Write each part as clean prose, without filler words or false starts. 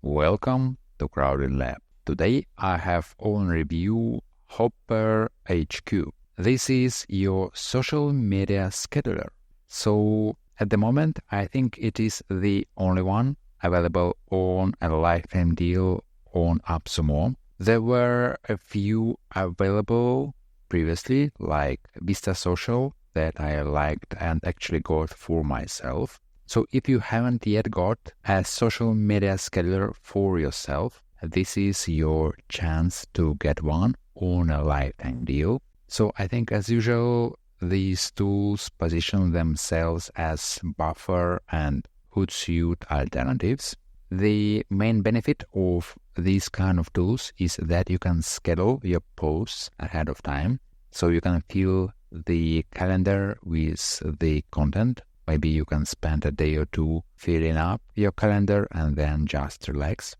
Welcome to Crowded Lab. Today I have on review Hopper HQ. This is your social media scheduler. So at the moment I think it is the only one available on a lifetime deal on AppSumo. There were a few available previously, like Vista Social, that I liked and actually got for myself. So if you haven't yet got a social media scheduler for yourself, this is your chance to get one on a lifetime deal. So I think as usual, these tools position themselves as buffer and Hootsuite alternatives. The main benefit of these kind of tools is that you can schedule your posts ahead of time. So you can fill the calendar with the content. Maybe you can spend a day or two filling up your calendar and then just relax.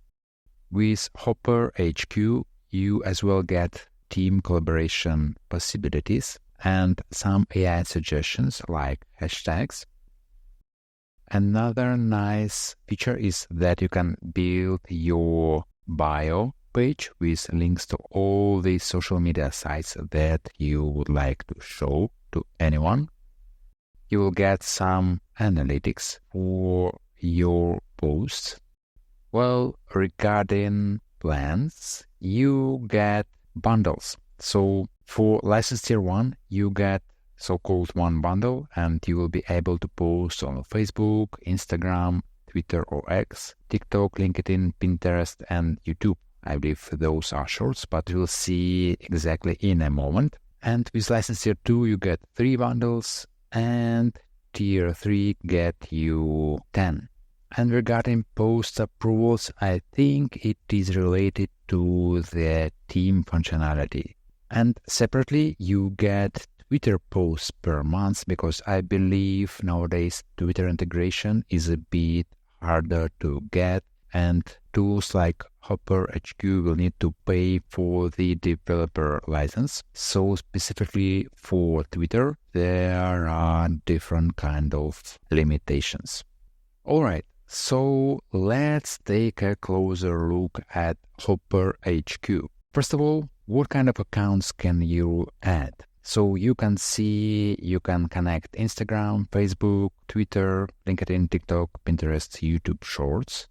With Hopper HQ, you as well get team collaboration possibilities and some AI suggestions like hashtags. Another nice feature is that you can build your bio page with links to all the social media sites that you would like to show to anyone. You will get some analytics for your posts. Well, regarding plans, you get bundles. So for license tier 1, you get so-called one bundle, and you will be able to post on Facebook, Instagram, Twitter or X, TikTok, LinkedIn, Pinterest, and YouTube. I believe those are shorts, but we'll see exactly in a moment. And with license tier 2, you get 3 bundles, and tier 3 get you 10. And regarding post approvals, I think it is related to the team functionality. And separately, you get Twitter posts per month, because I believe nowadays Twitter integration is a bit harder to get, and tools like Hopper HQ will need to pay for the developer license. So specifically for Twitter, there are different kind of limitations. All right, so let's take a closer look at Hopper HQ. First of all, what kind of accounts can you add? So you can see you can connect Instagram, Facebook, Twitter, LinkedIn, TikTok, Pinterest, YouTube Shorts,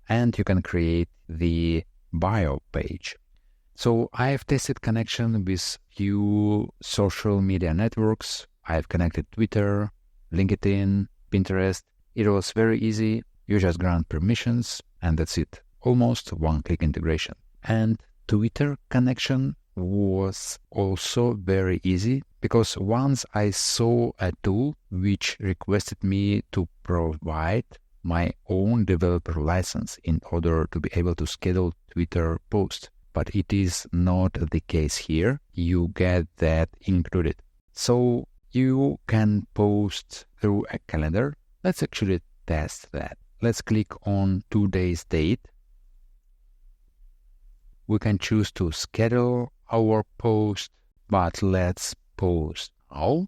and you can create the bio page. So I've tested connection with few social media networks. I've connected Twitter, LinkedIn, Pinterest. It was very easy. You just grant permissions and that's it. Almost one-click integration. And Twitter connection was also very easy, because once I saw a tool which requested me to provide my own developer license in order to be able to schedule Twitter posts. But it is not the case here. You get that included. So you can post through a calendar. Let's actually test that. Let's click on today's date. We can choose to schedule our post, but let's post now.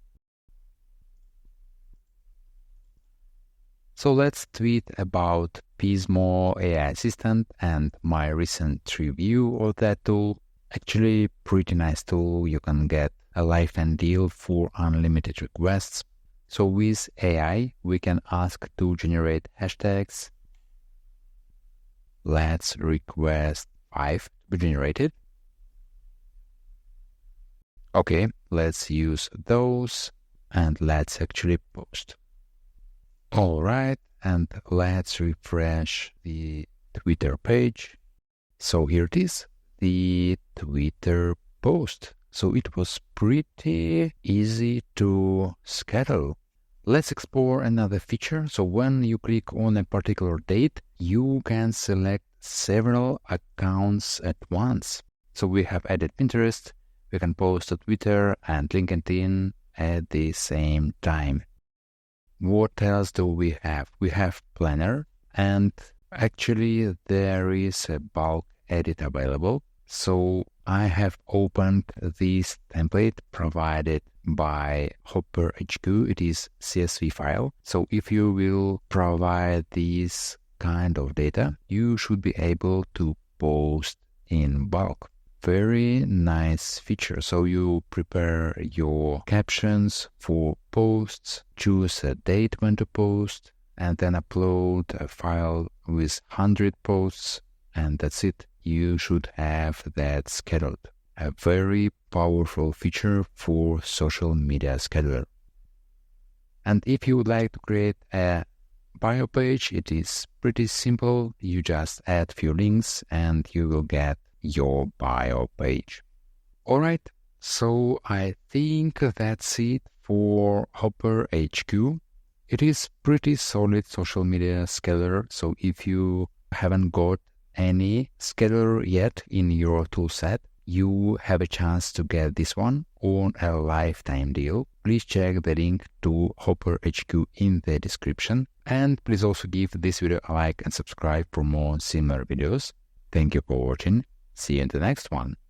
So let's tweet about Pismo AI Assistant and my recent review of that tool. Actually, pretty nice tool. You can get a lifetime deal for unlimited requests. So with AI, we can ask to generate hashtags. Let's request 5 to be generated. Okay, let's use those and let's actually post. All right, and let's refresh the Twitter page. So here it is, the Twitter post. So it was pretty easy to schedule. Let's explore another feature. So when you click on a particular date, you can select several accounts at once. So we have added Pinterest. We can post to Twitter and LinkedIn at the same time. What else do we have? We have Planner, and actually there is a bulk edit available. So I have opened this template provided by Hopper HQ. It is CSV file. So if you will provide this kind of data, you should be able to post in bulk. Very nice feature. So you prepare your captions for posts, choose a date when to post, and then upload a file with 100 posts, and that's it. You should have that scheduled. A very powerful feature for social media scheduler. And if you would like to create a bio page, it is pretty simple. You just add few links and you will get your bio page. Alright, so I think that's it for Hopper HQ. It is pretty solid social media scheduler, so if you haven't got any scheduler yet in your toolset, you have a chance to get this one on a lifetime deal. Please check the link to Hopper HQ in the description, and please also give this video a like and subscribe for more similar videos. Thank you for watching. See you in the next one.